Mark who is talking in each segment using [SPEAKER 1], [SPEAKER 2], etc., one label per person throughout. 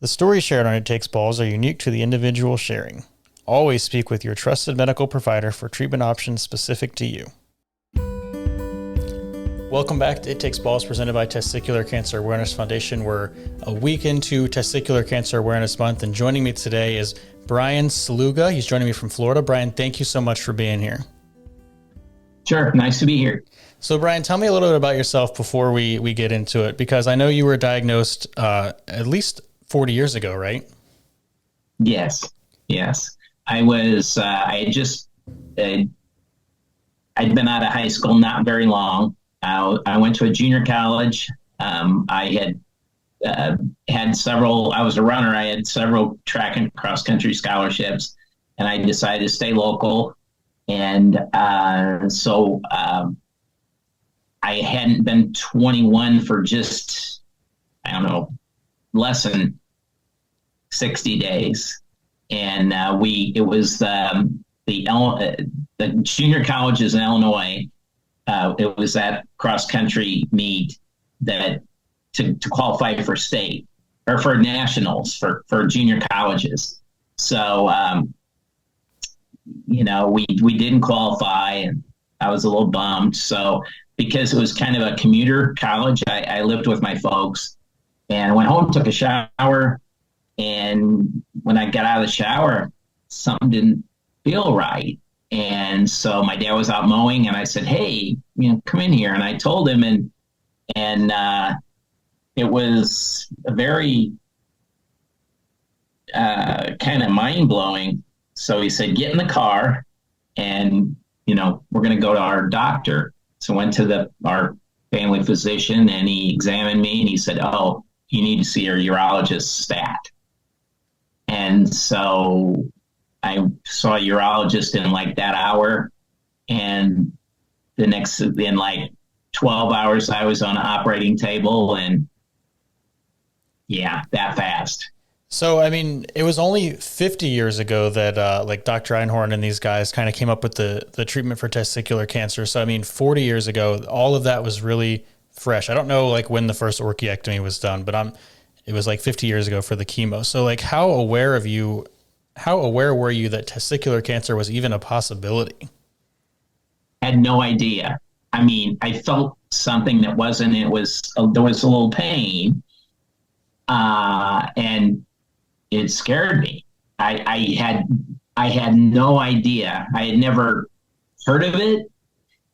[SPEAKER 1] The stories shared on It Takes Balls are unique to the individual sharing. Always speak with your trusted medical provider for treatment options specific to you. Welcome back to It Takes Balls, presented by Testicular Cancer Awareness Foundation. We're a week into Testicular Cancer Awareness Month, and joining me today is Brian Sluga. He's joining me from Florida. Brian, thank you so much for being here.
[SPEAKER 2] Sure. Nice to be here.
[SPEAKER 1] So, Brian, tell me a little bit about yourself before we get into it, because I know you were diagnosed at least 40 years ago, right?
[SPEAKER 2] Yes. I was, I'd been out of high school not very long. I went to a junior college. I had several, I was a runner. I had several track and cross country scholarships, and I decided to stay local. And so I hadn't been 21 for just, I don't know, less than 60 days. And it was the junior colleges in Illinois. It was that cross country meet that to qualify for state or for nationals for junior colleges. So, we didn't qualify, and I was a little bummed. So because it was kind of a commuter college, I lived with my folks, and I went home, took a shower. And when I got out of the shower, something didn't feel right. And so my dad was out mowing, and I said, "Hey, come in here." And I told him, and it was a very kind of mind blowing. So he said, "Get in the car, and we're going to go to our doctor." So I went to our family physician, and he examined me, and he said, "Oh, you need to see your urologist stat." And so I saw a urologist in like that hour, and in like 12 hours, I was on an operating table, and yeah, that fast.
[SPEAKER 1] So, I mean, it was only 50 years ago that like Dr. Einhorn and these guys kind of came up with the treatment for testicular cancer. So, I mean, 40 years ago, all of that was really fresh. I don't know like when the first orchiectomy was done, but it was like 50 years ago for the chemo. So like how aware were you that testicular cancer was even a possibility?
[SPEAKER 2] Had no idea. I mean, I felt something that wasn't, there was a little pain, and it scared me. I had no idea. I had never heard of it.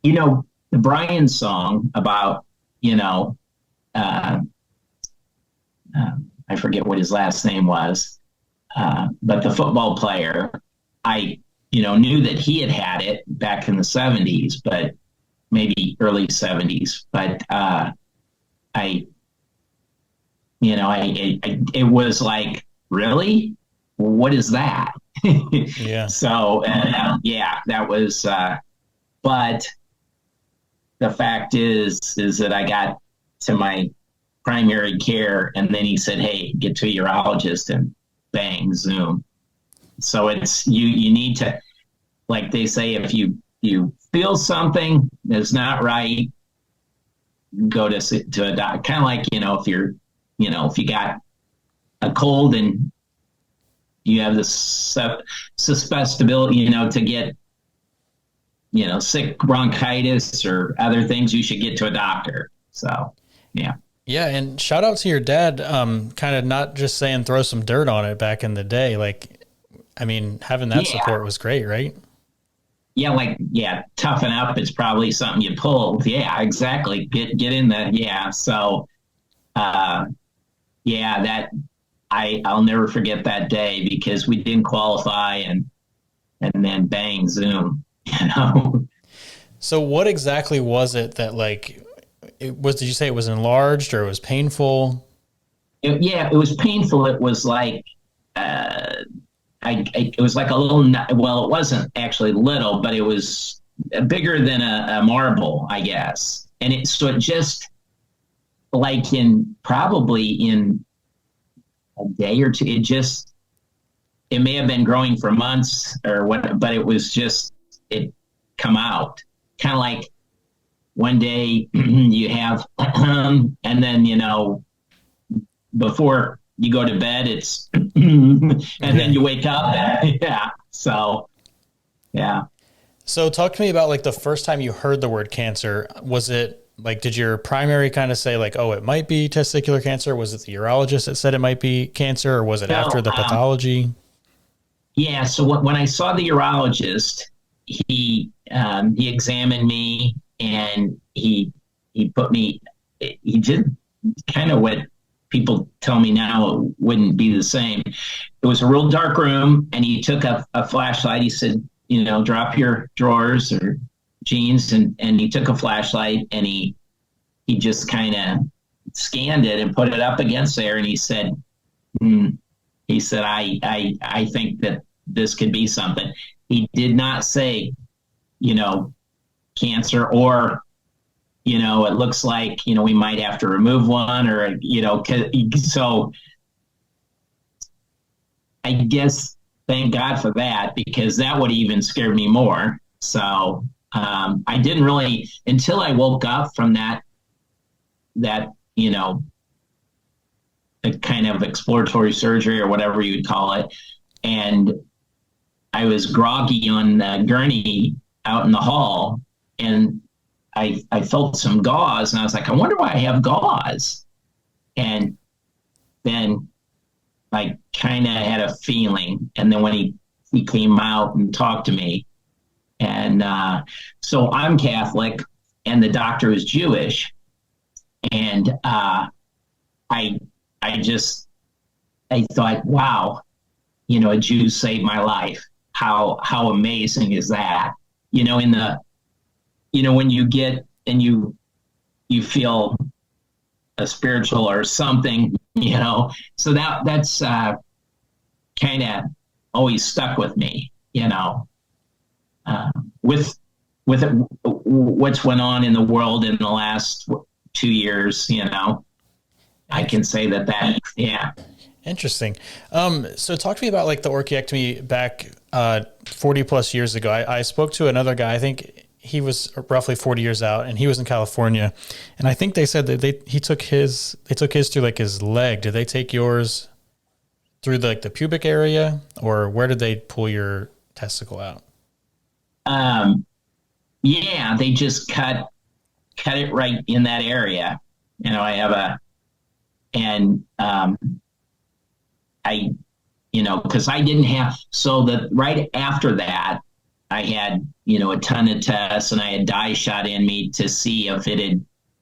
[SPEAKER 2] The Brian song about, I forget what his last name was, but the football player, I, knew that he had it back in the 70s, but maybe early 70s. But it was like, really? What is that?
[SPEAKER 1] Yeah.
[SPEAKER 2] So, that was, but the fact is that I got to my primary care, and then he said, "Hey, get to a urologist," and bang, Zoom. So it's, you need to, like they say, if you feel something that's not right, go to a doctor. Kind of like, if you got a cold and you have this susceptibility, to get, sick bronchitis or other things, you should get to a doctor. So, yeah.
[SPEAKER 1] Yeah, and shout out to your dad, kind of not just saying throw some dirt on it back in the day. Like, I mean, having that support was great, right?
[SPEAKER 2] Yeah, toughen up. It's probably something you pull. Yeah, exactly. Get in the, yeah. So, I'll never forget that day, because we didn't qualify, and then bang, Zoom,
[SPEAKER 1] So what exactly was it that did you say it was enlarged, or it was painful?
[SPEAKER 2] It was painful. It was like, it was like a little, well, it wasn't actually little, but it was bigger than a marble, I guess. And it just like probably in a day or two, it may have been growing for months or what, but it was just, it come out kind of like one day you have, and then, before you go to bed, it's, and then
[SPEAKER 1] Okay.
[SPEAKER 2] you wake up. Yeah. So, yeah.
[SPEAKER 1] So talk to me about like the first time you heard the word cancer. Was it like, did your primary kind of say like, oh, it might be testicular cancer? Was it the urologist that said it might be cancer, or was it after
[SPEAKER 2] No,
[SPEAKER 1] the pathology?
[SPEAKER 2] yeah. So when I saw the urologist, he examined me and he put me. He did kind of what people tell me now it wouldn't be the same. It was a real dark room, and he took a flashlight. He said, drop your drawers or jeans, and he took a flashlight and he just kind of scanned it and put it up against there, and he said, hmm, he said, I think that this could be something. He did not say, you know, cancer or, it looks like, we might have to remove one or, so I guess thank God for that because that would even scared me more. So I didn't really, until I woke up from that, a kind of exploratory surgery or whatever you'd call it. And I was groggy on the gurney out in the hall, and I felt some gauze, and I was like, I wonder why I have gauze. And then I kind of had a feeling, and then when he came out and talked to me, and so I'm Catholic, and the doctor is Jewish, and I I thought, wow, a Jew saved my life. How amazing is that? In the when you get and you feel a spiritual or something, so that's kind of always stuck with me, uh, with what's went on in the world in the last 2 years, I can say that, yeah.
[SPEAKER 1] Interesting. So talk to me about like the orchiectomy back 40 plus years ago. I spoke to another guy. I think he was roughly 40 years out, and he was in California. And I think they said that they took his through like his leg. Did they take yours through the pubic area, or where did they pull your testicle out?
[SPEAKER 2] Yeah, they just cut it right in that area. I have and I, because I didn't have, so that right after that, I had, a ton of tests, and I had dye shot in me to see if it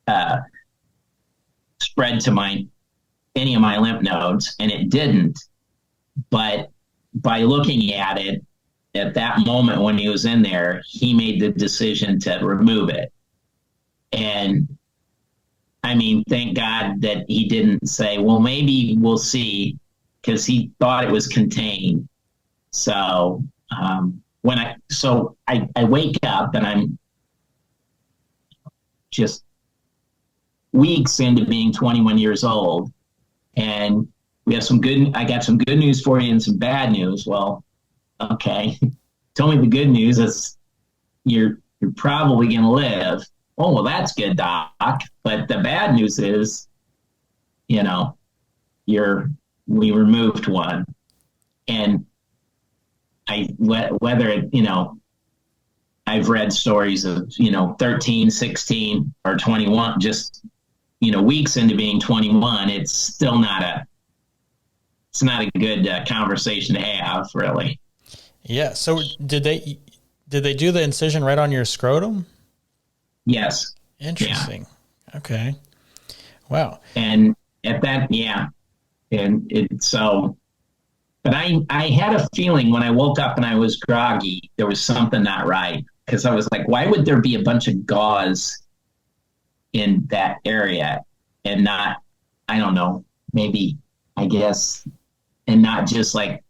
[SPEAKER 2] had spread to any of my lymph nodes, and it didn't. But by looking at it at that moment when he was in there, he made the decision to remove it. And I mean, thank God that he didn't say, well, maybe we'll see, because he thought it was contained. So I wake up and I'm just weeks into being 21 years old, and I got some good news for you and some bad news. Well, okay. Tell me the good news is you're probably going to live. Oh, well, that's good, doc. But the bad news is, we removed one. And I've read stories of, 13, 16 or 21, just, weeks into being 21, it's not a good conversation to have, really.
[SPEAKER 1] Yeah. So did they do the incision right on your scrotum?
[SPEAKER 2] Yes.
[SPEAKER 1] Interesting. Yeah. Okay. Wow.
[SPEAKER 2] And at that, yeah. And but I had a feeling when I woke up and I was groggy, there was something not right. Because I was like, why would there be a bunch of gauze in that area and not, I don't know, maybe, I guess, and not just like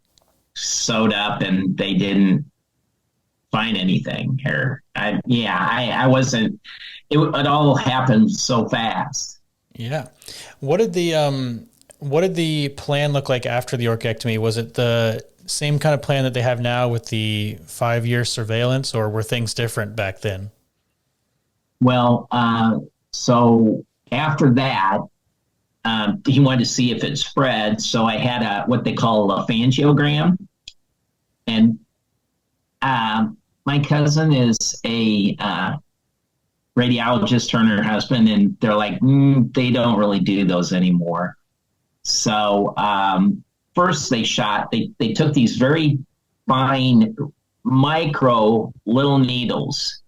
[SPEAKER 2] sewed up and they didn't find anything. Or I wasn't, it all happened so fast.
[SPEAKER 1] Yeah. What did the plan look like after the orchiectomy? Was it the same kind of plan that they have now with the 5-year surveillance, or were things different back then?
[SPEAKER 2] Well, so after that, he wanted to see if it spread. So I had what they call a lymphangiogram. And my cousin is a radiologist, her and her husband, and they're like, they don't really do those anymore. So first they took these very fine micro little needles,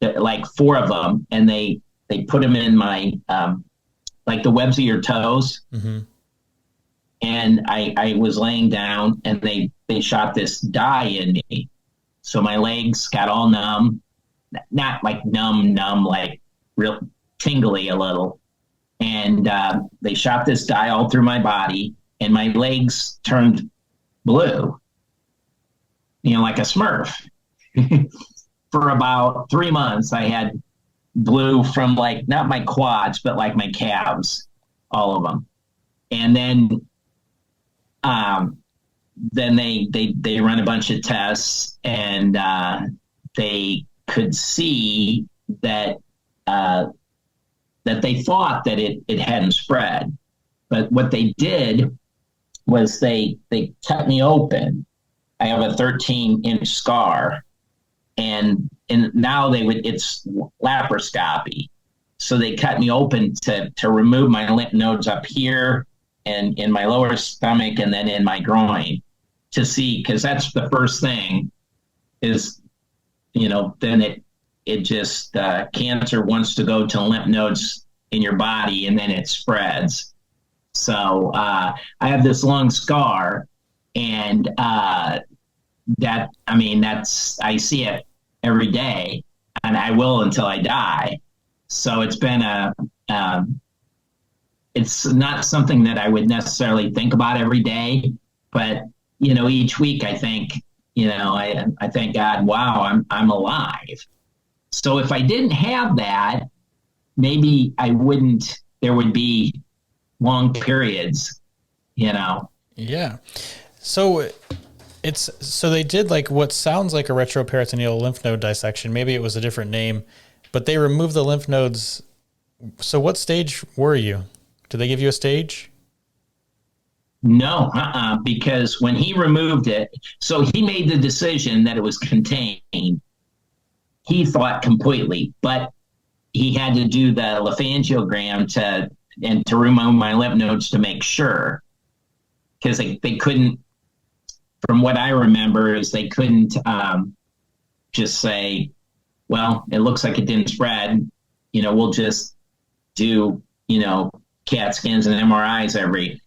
[SPEAKER 2] like 4 of them, and they put them in my like the webs of your toes.
[SPEAKER 1] Mm-hmm.
[SPEAKER 2] And I was laying down, and they shot this dye in me. So my legs got all numb, not like numb, like real tingly a little. And they shot this dye all through my body, and my legs turned blue, like a Smurf. For about 3 months, I had blue from like, not my quads, but like my calves, all of them. And then they run a bunch of tests, and they could see that they thought that it hadn't spread. But what they did was they cut me open. I have a 13-inch scar, and now it's laparoscopy. So they cut me open to remove my lymph nodes up here and in my lower stomach, and then in my groin, to see, because that's the first thing is, then it just, cancer wants to go to lymph nodes in your body, and then it spreads. So I have this long scar, and I see it every day, and I will until I die. So it's been it's not something that I would necessarily think about every day, but each week I think, I thank God, wow, I'm alive. So if I didn't have that, maybe there would be long periods,
[SPEAKER 1] Yeah. So they did like what sounds like a retroperitoneal lymph node dissection. Maybe it was a different name, but they removed the lymph nodes. So what stage were you? Did they give you a stage?
[SPEAKER 2] No, because when he removed it, so he made the decision that it was contained. He thought completely, but he had to do the lymphangiogram to remove my lymph nodes to make sure, because they couldn't. From what I remember, is they couldn't just say, well, it looks like it didn't spread. We'll just do CAT scans and MRIs every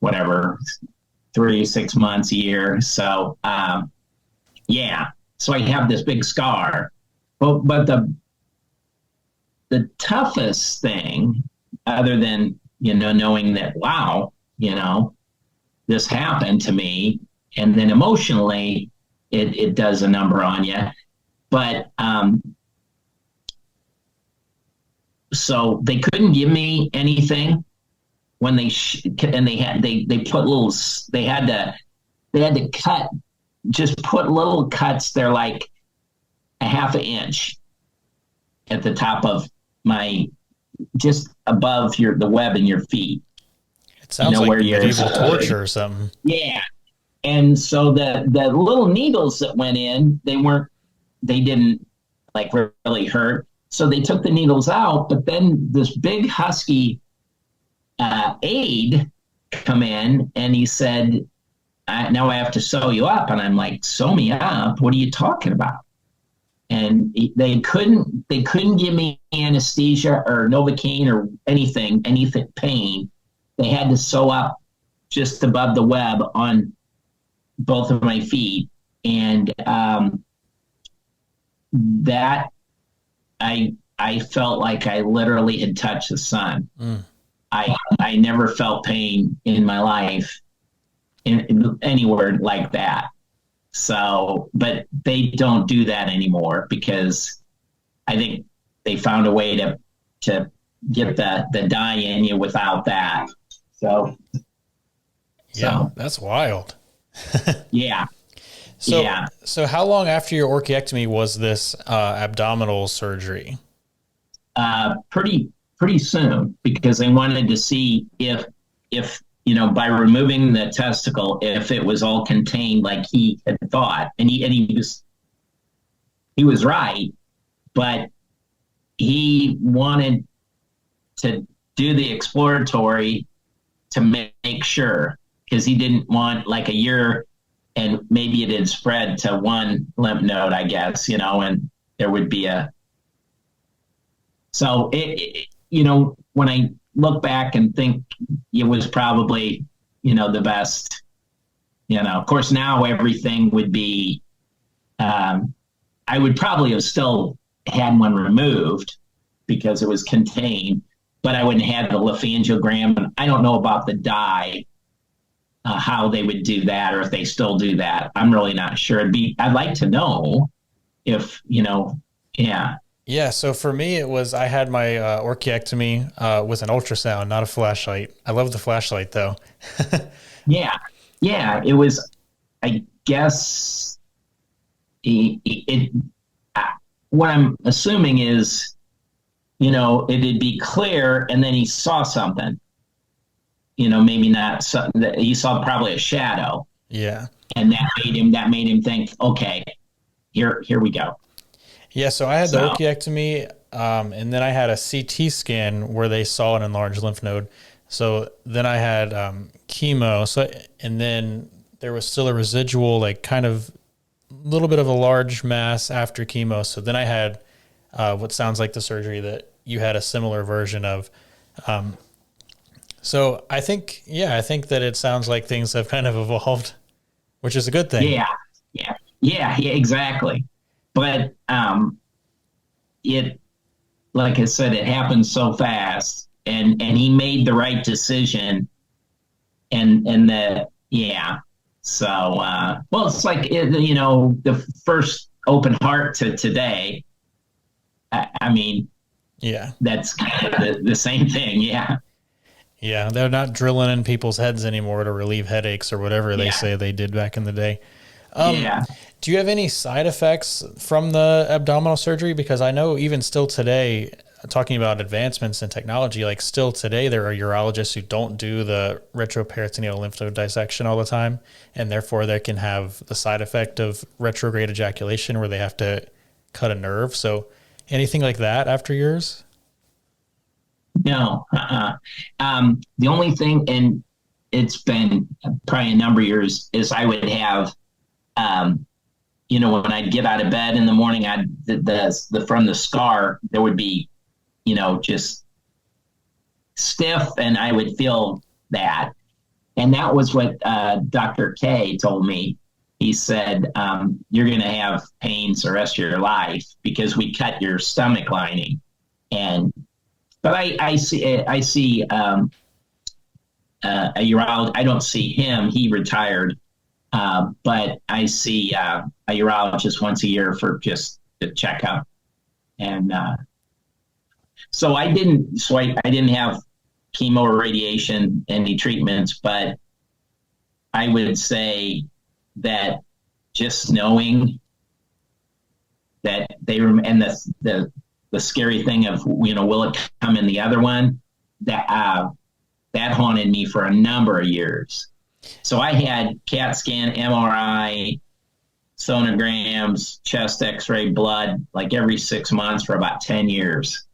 [SPEAKER 2] 3-6 months a year. So so I have this big scar, but the toughest thing, other than knowing that, wow, this happened to me, and then emotionally it does a number on you, but so they couldn't give me anything when they put little, they had to cut, just put little cuts. They're like a half an inch at the top of just above the web in your feet.
[SPEAKER 1] It sounds like medieval torture or something.
[SPEAKER 2] Yeah. And so the little needles that went in, they didn't like really hurt. So they took the needles out, but then this big husky aide come in, and he said, now I have to sew you up. And I'm like, sew me up? What are you talking about? And they couldn't give me anesthesia or Novocaine or anything pain. They had to sew up just above the web on both of my feet. And that I felt like I literally had touched the sun. I never felt pain in my life anywhere like that. So, but they don't do that anymore, because I think they found a way to get the dye in you without that. So
[SPEAKER 1] that's wild.
[SPEAKER 2] Yeah.
[SPEAKER 1] So how long after your orchiectomy was this abdominal surgery?
[SPEAKER 2] Pretty pretty soon because they wanted to see if by removing the testicle, if it was all contained like he had thought, and he was right, but he wanted to do the exploratory to make sure, because he didn't want like a year and maybe it had spread to one lymph node, I guess, and there would be so when I look back and think it was probably, the best, of course now everything would be, I would probably have still had one removed because it was contained, but I wouldn't have had the lymphangiogram. And I don't know about the dye, how they would do that, or if they still do that. I'm really not sure. I'd like to know if, yeah.
[SPEAKER 1] Yeah. So for me, I had my orchiectomy with an ultrasound, not a flashlight. I love the flashlight though.
[SPEAKER 2] Yeah. Yeah. It was, I guess, what I'm assuming is, it'd be clear and then he saw something, maybe not something, he saw probably a shadow.
[SPEAKER 1] Yeah.
[SPEAKER 2] And that made him think, okay, here we go.
[SPEAKER 1] Yeah. So I had the orchiectomy, and then I had a CT scan where they saw an enlarged lymph node. So then I had chemo. So, and then there was still a residual, like kind of little bit of a large mass after chemo. So then I had what sounds like the surgery that you had a similar version of. So I think that it sounds like things have kind of evolved, which is a good thing.
[SPEAKER 2] Yeah, exactly. But it, like I said, it happened so fast, and he made the right decision, and that, yeah. So, well, it's like, the first open heart to today. I mean,
[SPEAKER 1] yeah,
[SPEAKER 2] that's kind of the same thing. Yeah.
[SPEAKER 1] Yeah. They're not drilling in people's heads anymore to relieve headaches or whatever they say they did back in the day.
[SPEAKER 2] Yeah.
[SPEAKER 1] Do you have any side effects from the abdominal surgery? Because I know even still today, talking about advancements in technology, like still today, there are urologists who don't do the retroperitoneal lymph node dissection all the time. And therefore they can have the side effect of retrograde ejaculation where they have to cut a nerve. So anything like that after yours?
[SPEAKER 2] No. The only thing, and it's been probably a number of years, is I would have, when I'd get out of bed in the morning, from the scar, there would be, just stiff, and I would feel that. And that was what Dr. K told me. He said, you're going to have pains the rest of your life because we cut your stomach lining. But I see a urologist. I don't see him. He retired. But I see a urologist once a year for just the checkup. And so I didn't have chemo or radiation, any treatments, but I would say that just knowing that and the scary thing of, will it come in the other one, that haunted me for a number of years. So I had CAT scan, MRI, sonograms, chest x-ray, blood, like every 6 months for about 10 years.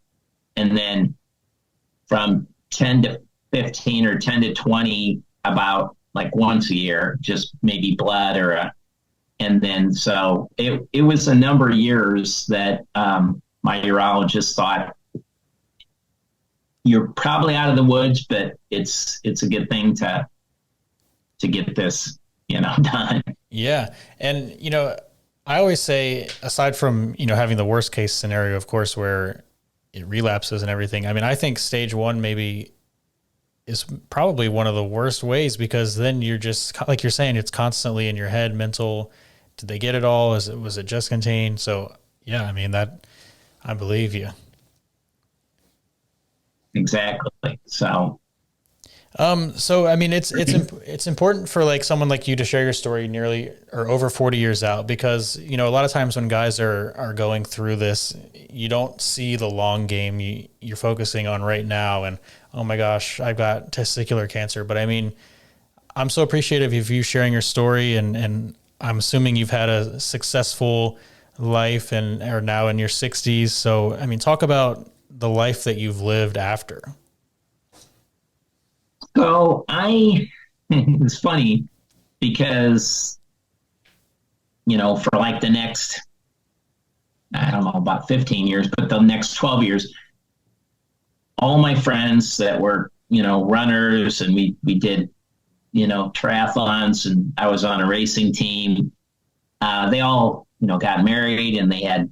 [SPEAKER 2] And then from 10 to 15 or 10 to 20, about like once a year, just maybe blood and then, so it was a number of years that my urologist thought, you're probably out of the woods, but it's a good thing to get this, done.
[SPEAKER 1] Yeah. And, I always say, aside from, having the worst case scenario, of course, where it relapses and everything, I mean, I think stage one maybe is probably one of the worst ways, because then you're just, like you're saying, it's constantly in your head, mental. Did they get it all? Was it just contained? So yeah, I mean, that, I believe you.
[SPEAKER 2] Exactly. So
[SPEAKER 1] So I mean, it's important for like someone like you to share your story nearly or over 40 years out, because a lot of times when guys are going through this, you don't see the long game. You're focusing on right now, and oh my gosh, I've got testicular cancer. But I mean, I'm so appreciative of you sharing your story, and I'm assuming you've had a successful life and are now in your 60s. So I mean, talk about the life that you've lived after.
[SPEAKER 2] So it's funny because, for like the next, I don't know, about 15 years, but the next 12 years, all my friends that were, runners, and we did, triathlons, and I was on a racing team. They all, got married, and they had,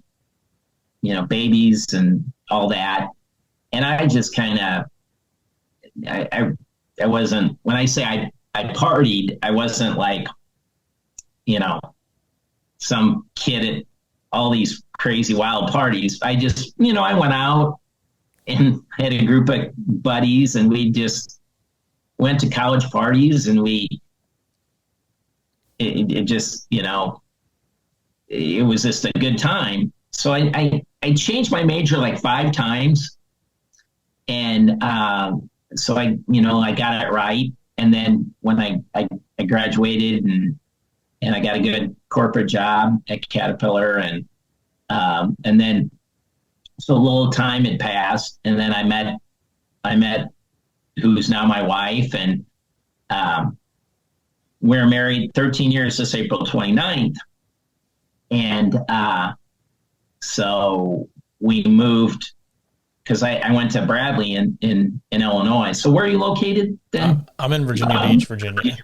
[SPEAKER 2] babies and all that. And I just kind of, I wasn't, when I say I partied, I wasn't like, some kid at all these crazy wild parties. I just, I went out and had a group of buddies, and we just went to college parties, and it just, it was just a good time. So I changed my major like 5 times. And, so I got it right. And then when I graduated and I got a good corporate job at Caterpillar, and then, so a little time had passed, and then I met who's now my wife, and, we're married 13 years this April 29th. And, so we moved, because I went to Bradley in Illinois. So where are you located then?
[SPEAKER 1] I'm in Virginia Beach, Virginia.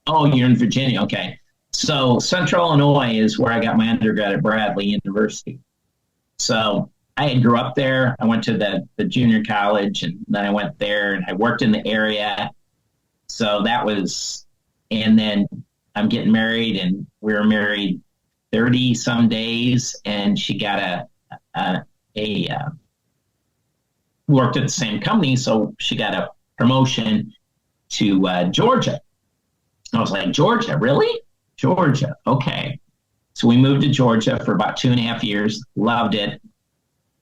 [SPEAKER 2] Oh, you're in Virginia. Okay. So Central Illinois is where I got my undergrad at Bradley University. So I grew up there. I went to the junior college, and then I went there and I worked in the area. So that was, and then I'm getting married, and we were married 30 some days, and she got a worked at the same company, so she got a promotion to Georgia. I was like, Georgia, really? Georgia, okay. So we moved to Georgia for about 2.5 years, loved it.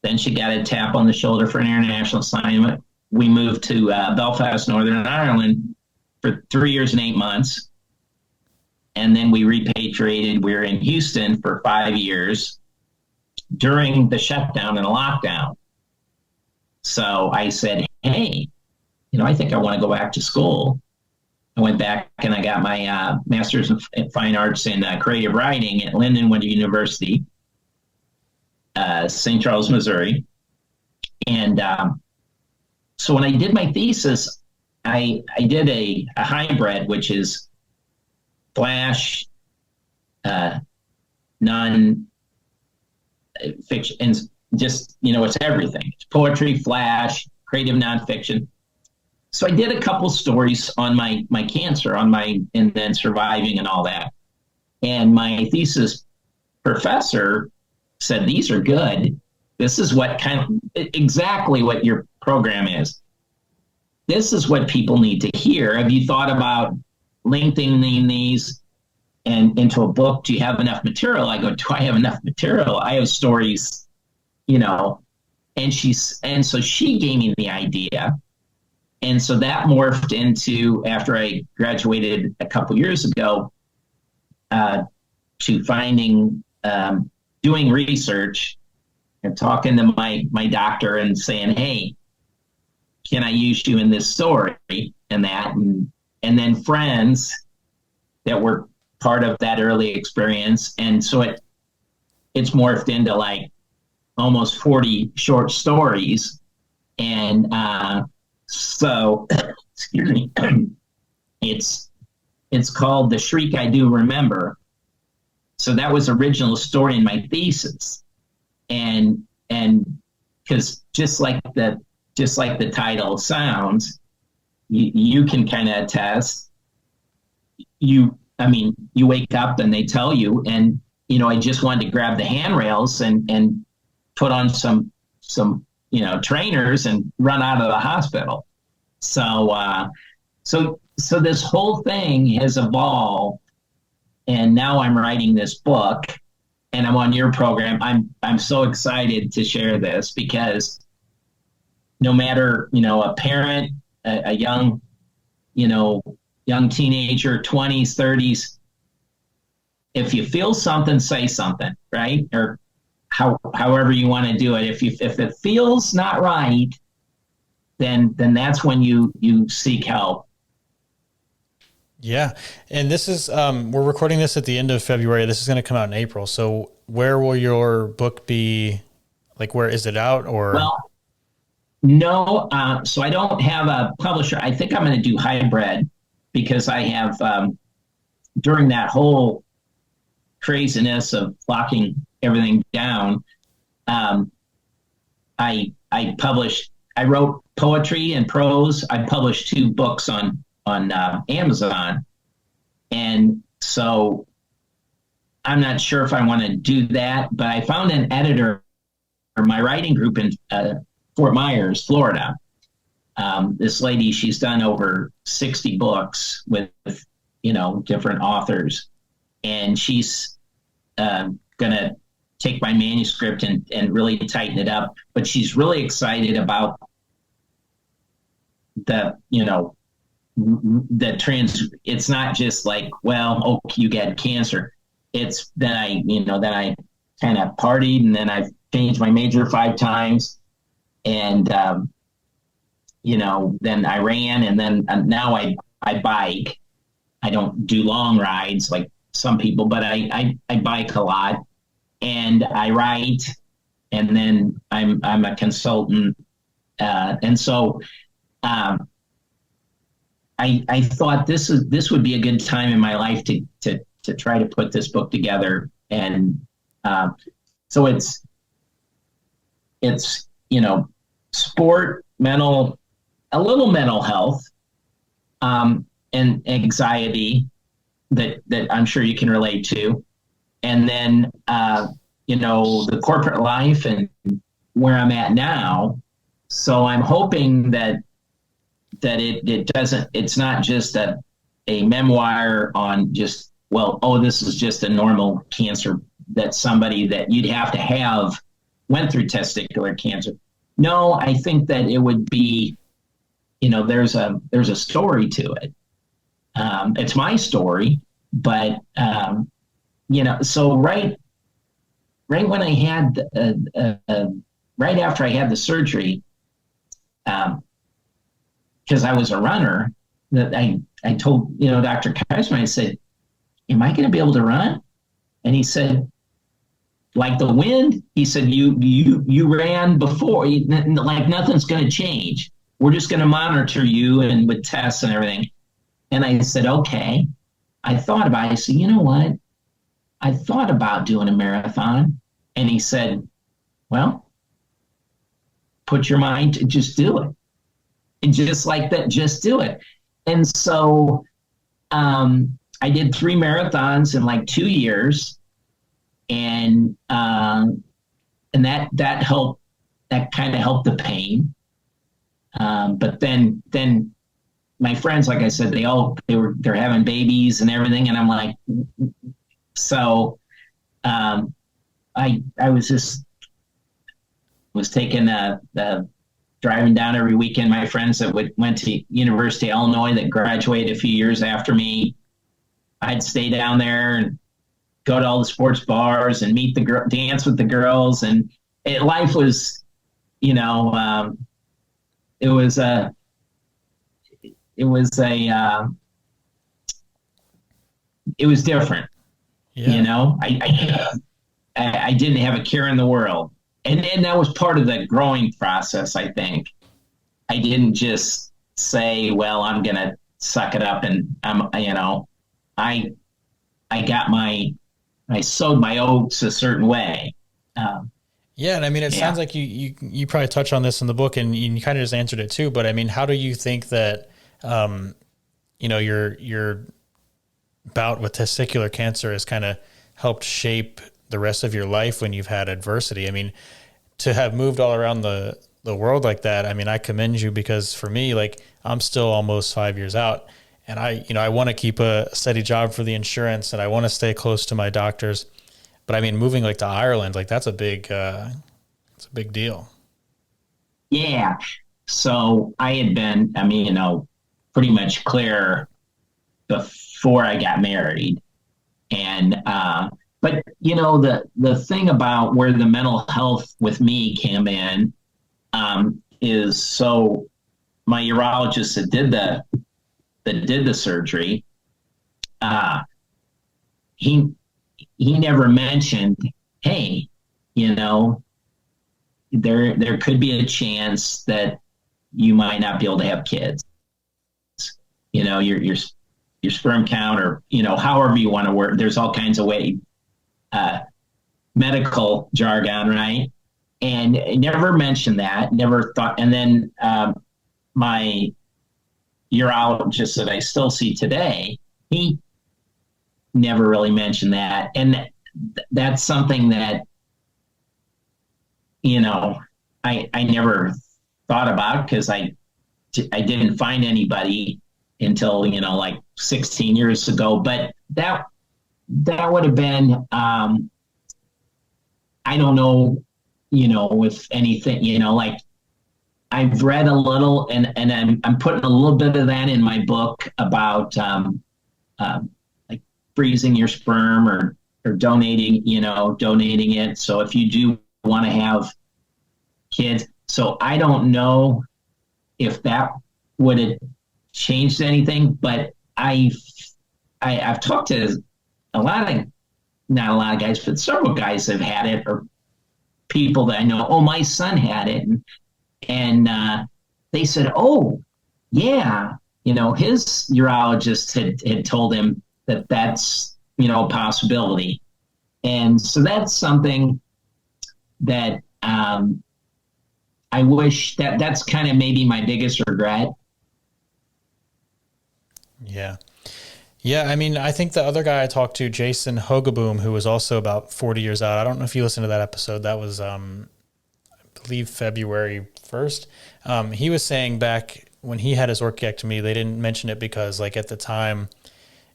[SPEAKER 2] Then she got a tap on the shoulder for an international assignment. We moved to Belfast, Northern Ireland for 3 years and 8 months. And then we repatriated. We were in Houston for 5 years during the shutdown and the lockdown. So I said, hey, I think I want to go back to school. I went back and I got my master's in fine arts in creative writing at Lindenwood University, St. Charles, Missouri. And so when I did my thesis, I did a hybrid, which is flash, non-fiction, and just, it's everything. It's poetry, flash, creative nonfiction. So I did a couple stories on my cancer, and then surviving and all that. And my thesis professor said, these are good. This is what exactly what your program is. This is what people need to hear. Have you thought about lengthening these and into a book? Do you have enough material? I go, do I have enough material? I have stories, and so she gave me the idea. And so that morphed into, after I graduated a couple years ago, to finding, doing research and talking to my doctor and saying, hey, can I use you in this story and that? And then friends that were part of that early experience. And so it's morphed into like almost 40 short stories. And so, excuse me, it's called The Shriek I Do Remember. So that was original story in my thesis. And because just like the title sounds, you can kind of attest. You wake up and they tell you, and I just wanted to grab the handrails and put on some trainers and run out of the hospital. So, so this whole thing has evolved, and now I'm writing this book, and I'm on your program. I'm so excited to share this because no matter, a parent, a young, young teenager, 20s, 30s, if you feel something, say something, right? Or however you want to do it. If it feels not right, then that's when you seek help.
[SPEAKER 1] Yeah. And this is, we're recording this at the end of February. This is going to come out in April. So where will your book be? Like, where is it out or?
[SPEAKER 2] Well, no, so I don't have a publisher. I think I'm going to do hybrid because I have, during that whole craziness of locking everything down, I wrote poetry and prose. I published 2 books on Amazon. And so I'm not sure if I want to do that, but I found an editor for my writing group in Fort Myers, Florida. This lady, she's done over 60 books with, different authors. And she's going to take my manuscript and really tighten it up. But she's really excited about it's not just like, well, oh, you get cancer. It's then I kind of partied, and then I've changed my major 5 times. And, then I ran, and then now I bike. I don't do long rides like some people, but I bike a lot, and I write, and then I'm a consultant. And so, I thought this would be a good time in my life to try to put this book together. And, so it's, sport, a little mental health, and anxiety that I'm sure you can relate to. And then, the corporate life and where I'm at now. So I'm hoping that it's not just a memoir on just, well, oh, this is just a normal cancer that somebody that you'd have to have went through testicular cancer. No, I think that it would be, there's a story to it. It's my story, but, so right when I had, right after I had the surgery, because I was a runner, that I told, Dr. Kaiserman, I said, am I going to be able to run? And he said, like the wind, he said, you ran before, like nothing's going to change. We're just going to monitor you and with tests and everything. And I said, okay. I thought about it. I said, you know what? I thought about doing a marathon. And he said, well, put your mind to just do it. And just like that, just do it. And so I did 3 marathons in like 2 years. And that helped, that kind of helped the pain. But then my friends, like I said, they're having babies and everything. And I'm like, so I was taking the driving down every weekend. My friends that went to University of Illinois that graduated a few years after me, I'd stay down there and go to all the sports bars and meet the girl, dance with the girls. And life was, it was different. Yeah. I didn't have a care in the world. And that was part of the growing process, I think. I didn't just say, well, I'm going to suck it up and I sowed my oats a certain way.
[SPEAKER 1] Yeah. And I mean, it sounds like you probably touch on this in the book and you kind of just answered it too. But I mean, how do you think that, your bout with testicular cancer has kind of helped shape the rest of your life when you've had adversity? I mean, to have moved all around the the world like that, I mean, I commend you, because for me, like, I'm still almost 5 years out, and I want to keep a steady job for the insurance, and I want to stay close to my doctors. But I mean, moving like to Ireland, like that's it's a big deal.
[SPEAKER 2] Yeah. So I had been, I mean, pretty much clear before I got married. And, but the thing about where the mental health with me came in, is so my urologist that did the surgery, uh, he, he never mentioned, hey, you know, there could be a chance that you might not be able to have kids. Your sperm count, or however you want to work. There's all kinds of way, medical jargon, right? And I never mentioned that. Never thought. And then my urologist that I still see today, he never really mentioned that, and that's something that I never thought about, because I didn't find anybody until like 16 years ago. But that would have been, I don't know, if anything, like, I've read a little, and I'm putting a little bit of that in my book about like freezing your sperm, or donating it. So if you do want to have kids, so I don't know if that would have changed anything, but I've talked to not a lot of guys, but several guys have had it, or people that I know. Oh, my son had it, and they said, oh, yeah, his urologist had told him that that's a possibility, and so that's something that I wish that's kind of maybe my biggest regret.
[SPEAKER 1] Yeah. Yeah, I mean, I think the other guy I talked to, Jason Hogaboom, who was also about 40 years out. I don't know if you listened to that episode. That was, I believe, February 1st. He was saying back when he had his orchiectomy, they didn't mention it because, like, at the time,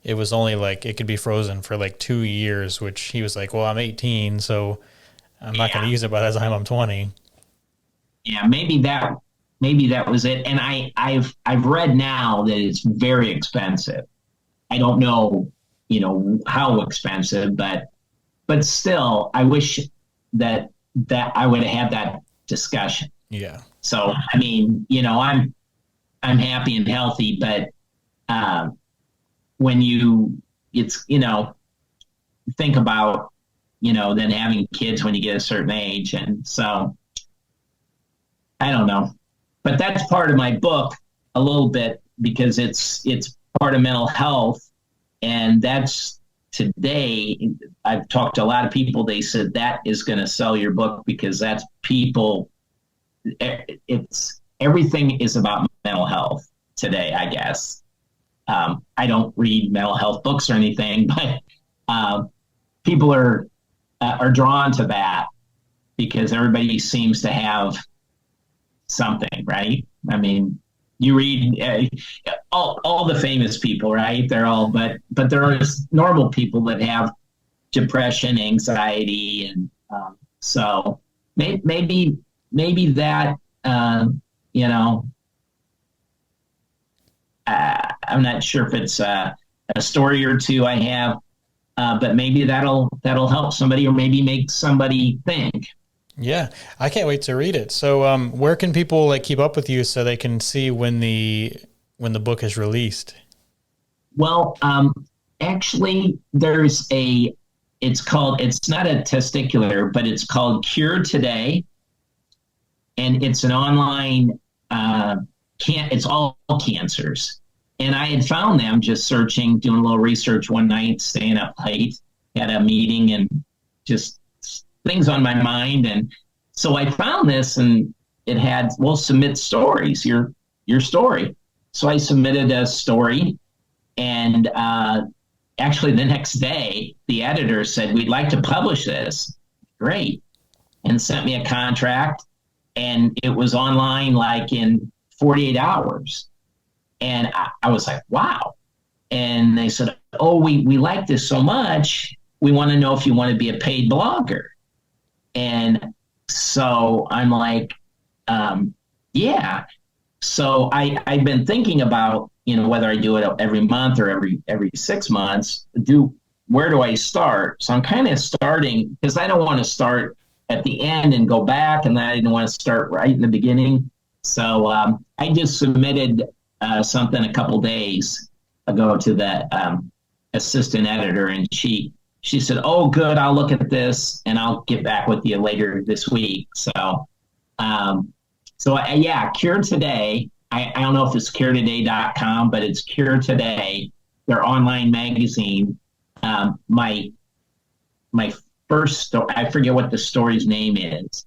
[SPEAKER 1] it was only like it could be frozen for like 2 years, which he was like, well, I'm 18, so I'm not going to use it by the time I'm 20.
[SPEAKER 2] Yeah, maybe that was it. And I've read now that it's very expensive. I don't know, how expensive, but still, I wish that I would have had that discussion.
[SPEAKER 1] Yeah.
[SPEAKER 2] So, I mean, I'm happy and healthy, but when think about, then having kids when you get a certain age. And so I don't know, but that's part of my book a little bit, because it's part of mental health. And that's today, I've talked to a lot of people. They said that is going to sell your book, because that's people. It's everything is about mental health today, I guess. I don't read mental health books or anything, but people are drawn to that because everybody seems to have something, right? I mean, you read all the famous people, right? They're all, but there are normal people that have depression, anxiety, and so maybe that I'm not sure if it's a story or two I have, but maybe that'll help somebody, or maybe make somebody think.
[SPEAKER 1] Yeah, I can't wait to read it. So, where can people like keep up with you so they can see when the book is released?
[SPEAKER 2] Well, actually, it's not a testicular, but it's called Cure Today, and it's an online it's all cancers. And I had found them just searching, doing a little research one night, staying up late, had a meeting, and just things on my mind. And so I found this, and it had, well, submit stories, your story. So I submitted a story, and actually the next day, the editor said, we'd like to publish this. Great. And sent me a contract. and it was online like in 48 hours. And I was like, wow. And they said, oh, we like this so much. We want to know if you want to be a paid blogger. And so I'm like, yeah. So I've been thinking about, whether I do it every month or every 6 months, where do I start? So I'm kind of starting because I don't want to start at the end and go back, and then I didn't want to start right in the beginning. So I just submitted something a couple days ago to the assistant editor, and she said, "Oh, good, I'll look at this and I'll get back with you later this week." So, yeah, Cure Today. I don't know if it's curetoday.com, but it's Cure Today, their online magazine. My first, I forget what the story's name is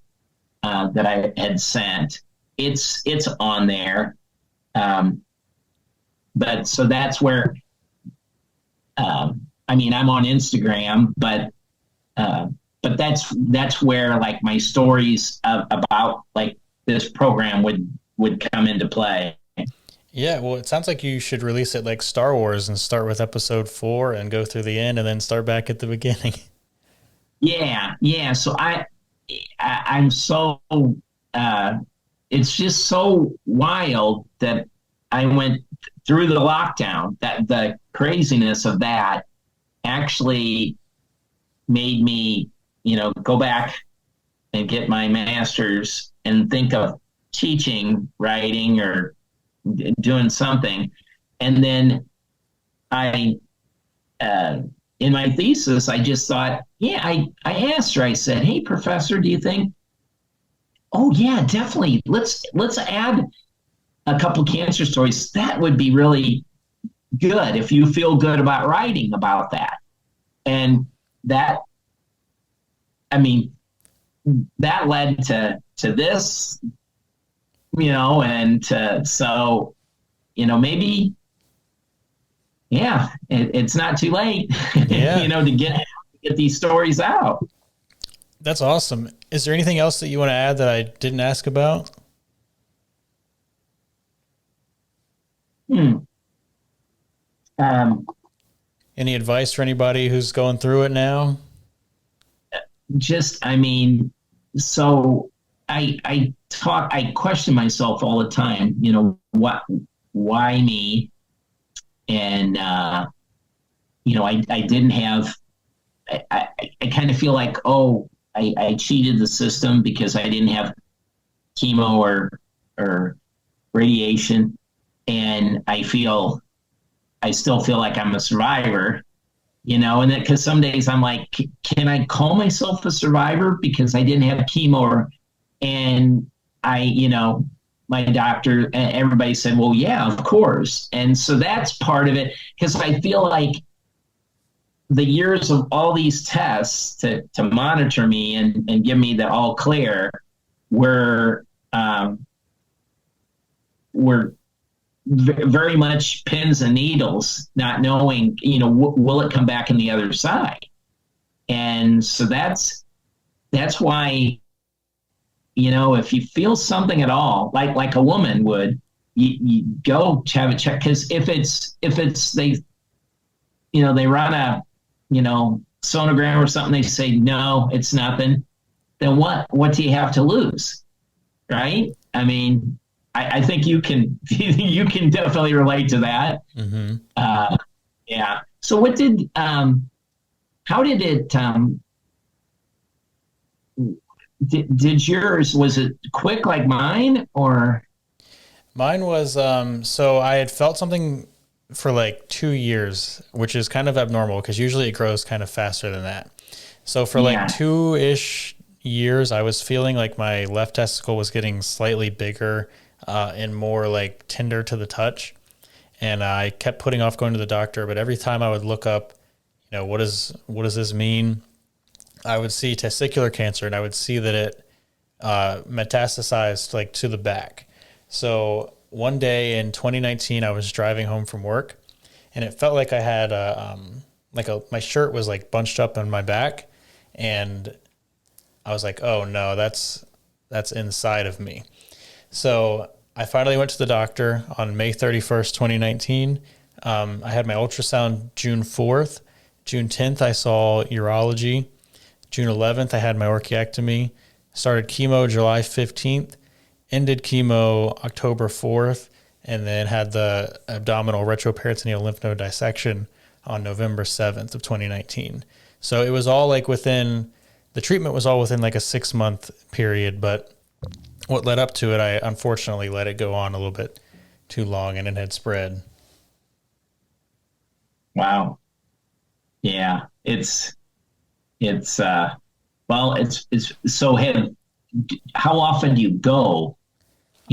[SPEAKER 2] that I had sent. It's on there, but so that's where. I mean, I'm on Instagram, but that's where like my stories about like this program would come into play.
[SPEAKER 1] Yeah, well, it sounds like you should release it like Star Wars and start with episode 4 and go through the end and then start back at the beginning.
[SPEAKER 2] Yeah. So I'm so it's just so wild that I went through the lockdown. That the craziness of that actually made me, go back and get my master's and think of teaching, writing, or doing something. And then I, in my thesis, I just thought, I asked her, I said, "Hey, professor, do you think?" "Oh, yeah, definitely. Let's add a couple cancer stories. That would be really good if you feel good about writing about that." And that, I mean, that led to this, and so, maybe, it's not too late,
[SPEAKER 1] Yeah.
[SPEAKER 2] to get these stories out.
[SPEAKER 1] That's awesome. Is there anything else that you want to add that I didn't ask about? Any advice for anybody who's going through it now?
[SPEAKER 2] I mean, so I question myself all the time, why me? And, I didn't have, I kind of feel like, oh, I cheated the system because I didn't have chemo or radiation. And I still feel like I'm a survivor, and that because some days I'm like, can I call myself a survivor because I didn't have chemo? And my doctor, everybody said, well, yeah, of course. And so that's part of it, because I feel like the years of all these tests to monitor me and give me the all clear were very much pins and needles, not knowing, will it come back on the other side? And so that's why, if you feel something at all, like a woman would, you go to have a check. Because if it's they run a, sonogram or something, they say, no, it's nothing. Then what do you have to lose? Right? I mean, I think you can you can definitely relate to that.
[SPEAKER 1] Mm-hmm.
[SPEAKER 2] Yeah. So how did it, did yours, was it quick like mine, or?
[SPEAKER 1] Mine was, so I had felt something for like 2 years, which is kind of abnormal because usually it grows kind of faster than that. So for like 2-ish years, I was feeling like my left testicle was getting slightly bigger and more like tender to the touch. And I kept putting off going to the doctor, but every time I would look up, what does this mean? I would see testicular cancer, and I would see that it metastasized like to the back. So one day in 2019, I was driving home from work, and it felt like I had my shirt was like bunched up on my back, and I was like, oh no, that's that's inside of me. So I finally went to the doctor on May 31st, 2019. I had my ultrasound June 4th. June 10th, I saw urology. June 11th, I had my orchiectomy. Started chemo July 15th. Ended chemo October 4th. And then had the abdominal retroperitoneal lymph node dissection on November 7th of 2019. So it was all like the treatment was all within like a 6-month period, but what led up to it, I unfortunately let it go on a little bit too long and it had spread.
[SPEAKER 2] Wow. Yeah. It's so how often do you go?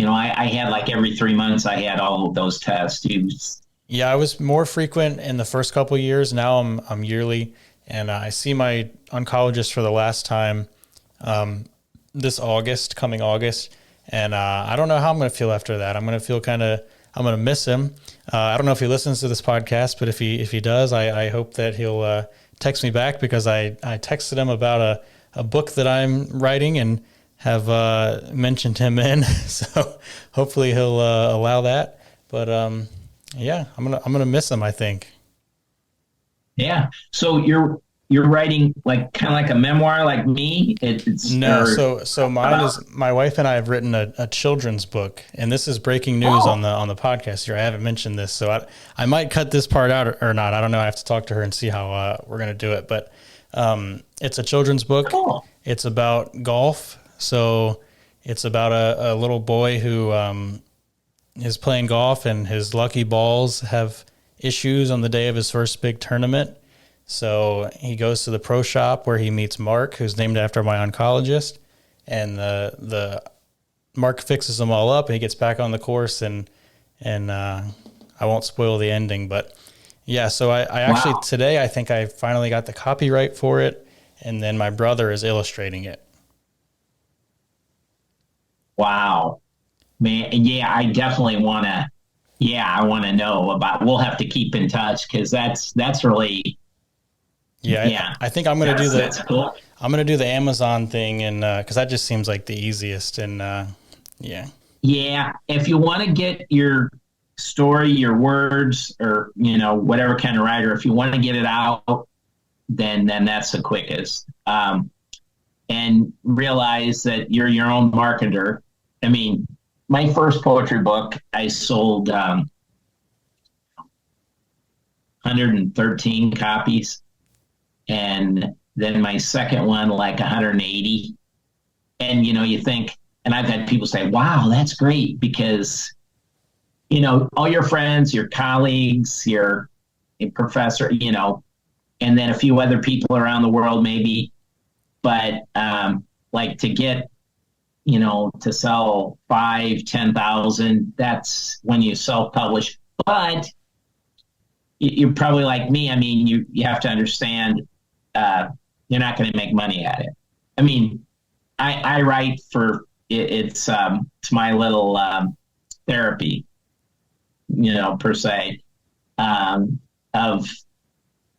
[SPEAKER 2] I had like every 3 months, I had all of those test tubes.
[SPEAKER 1] Yeah, I was more frequent in the first couple of years. Now I'm yearly, and I see my oncologist for the last time this coming August, and I don't know how I'm going to feel after that. I'm going to feel I'm going to miss him. I don't know if he listens to this podcast, but if he does, I hope that he'll text me back, because I texted him about a book that I'm writing and have mentioned him in. So hopefully he'll allow that. But yeah, I'm gonna miss him, I think.
[SPEAKER 2] Yeah. So you're writing like kind of like a memoir, like me.
[SPEAKER 1] So mine is, my wife and I have written a children's book, and this is breaking news on the podcast here. I haven't mentioned this, so I might cut this part out or not. I don't know. I have to talk to her and see how we're gonna do it. But it's a children's book.
[SPEAKER 2] Cool.
[SPEAKER 1] It's about golf. So it's about a little boy who is playing golf, and his lucky balls have issues on the day of his first big tournament. So he goes to the pro shop where he meets Mark, who's named after my oncologist, and the Mark fixes them all up, and he gets back on the course, and I won't spoil the ending, but yeah. So I actually today, I think I finally got the copyright for it, and then my brother is illustrating it.
[SPEAKER 2] Wow, man. Yeah, I definitely want to. Yeah, I want to know about. We'll have to keep in touch, because that's really.
[SPEAKER 1] Yeah. I think I'm going to do
[SPEAKER 2] that's cool.
[SPEAKER 1] I'm going to do the Amazon thing, and because that just seems like the easiest, and yeah.
[SPEAKER 2] Yeah, if you want to get your story, your words, or whatever kind of writer, if you want to get it out, then that's the quickest. And realize that you're your own marketer. I mean, my first poetry book, I sold 113 copies. And then my second one, like 180. And, you think, and I've had people say, wow, that's great, because, all your friends, your colleagues, your professor, and then a few other people around the world maybe. But like to get, to sell 10,000, that's when you self-publish. But you're probably like me. I mean, you have to understand, you're not going to make money at it. I mean, I write for it's my little therapy, per se, of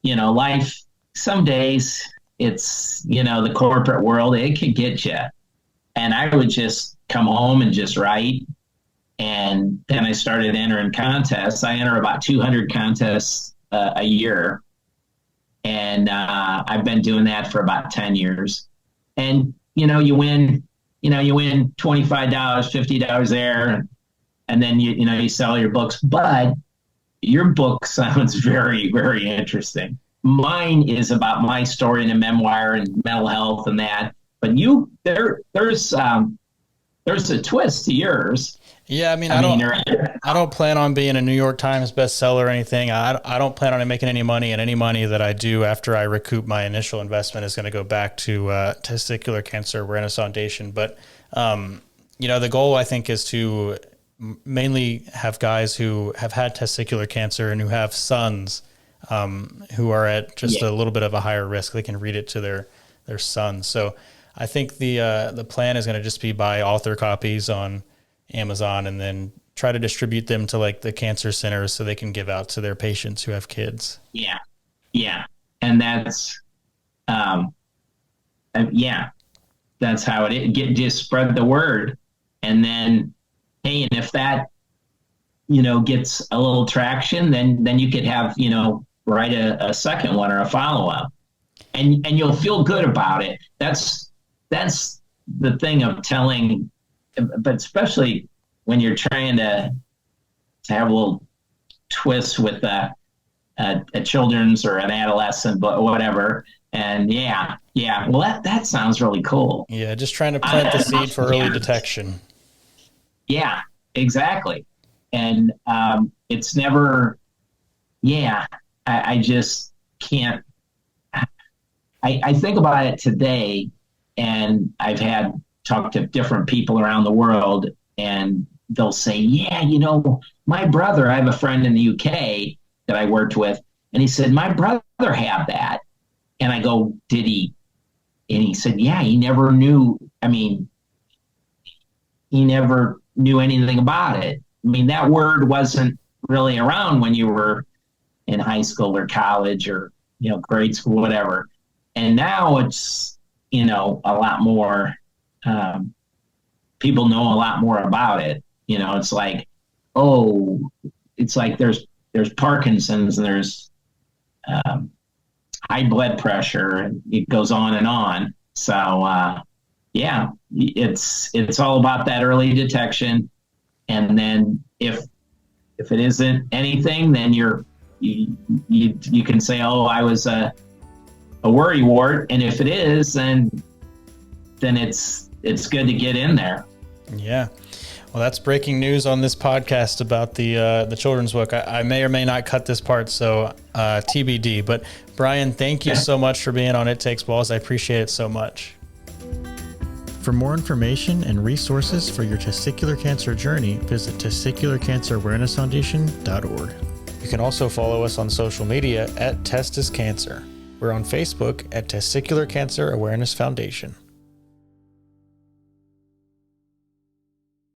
[SPEAKER 2] life. Some days it's the corporate world, it could get you, and I would just come home and just write. And then I started entering contests. I enter about 200 contests a year. And I've been doing that for about 10 years. And, you win $25, $50 there. And then, you sell your books. But your book sounds very, very interesting. Mine is about my story and a memoir and mental health and that. But there's a twist to yours.
[SPEAKER 1] Yeah, I mean, I don't plan on being a New York Times bestseller or anything. I don't plan on making any money, and any money that I do after I recoup my initial investment is going to go back to Testicular Cancer Awareness Foundation. But the goal, I think, is to mainly have guys who have had testicular cancer and who have sons who are at just a little bit of a higher risk. They can read it to their sons. So I think the plan is going to just be buy author copies on Amazon, and then try to distribute them to like the cancer centers so they can give out to their patients who have kids.
[SPEAKER 2] Yeah. Yeah. And that's, yeah. that's how just spread the word. And then, hey, and if that, gets a little traction, then you could have, write a second one or a follow-up, and you'll feel good about it. That's the thing of telling, but especially when you're trying to have a little twist with a children's or an adolescent, but whatever. And yeah. Well, that sounds really cool.
[SPEAKER 1] Yeah, just trying to plant the seed for early detection.
[SPEAKER 2] Yeah, exactly. And it's never. Yeah, I just can't. I think about it today, and I've talked to different people around the world, and they'll say, yeah, my brother, I have a friend in the UK that I worked with, and he said, my brother had that. And I go, did he? And he said, yeah, he never knew. I mean, he never knew anything about it. I mean, that word wasn't really around when you were in high school or college or, grade school, whatever. And now it's, a lot more, people know a lot more about it. It's like, there's Parkinson's and there's high blood pressure, and it goes on and on. So, yeah, it's all about that early detection. And then if it isn't anything, then you can say, oh, I was a worrywart. And if it is, then it's good to get in there.
[SPEAKER 1] Yeah. Well, that's breaking news on this podcast about the children's book. I may or may not cut this part, so TBD. But Brian, thank you so much for being on It Takes Balls. I appreciate it so much. For more information and resources for your testicular cancer journey, visit testicularcancerawarenessfoundation.org. You can also follow us on social media at Testis Cancer. We're on Facebook at Testicular Cancer Awareness Foundation.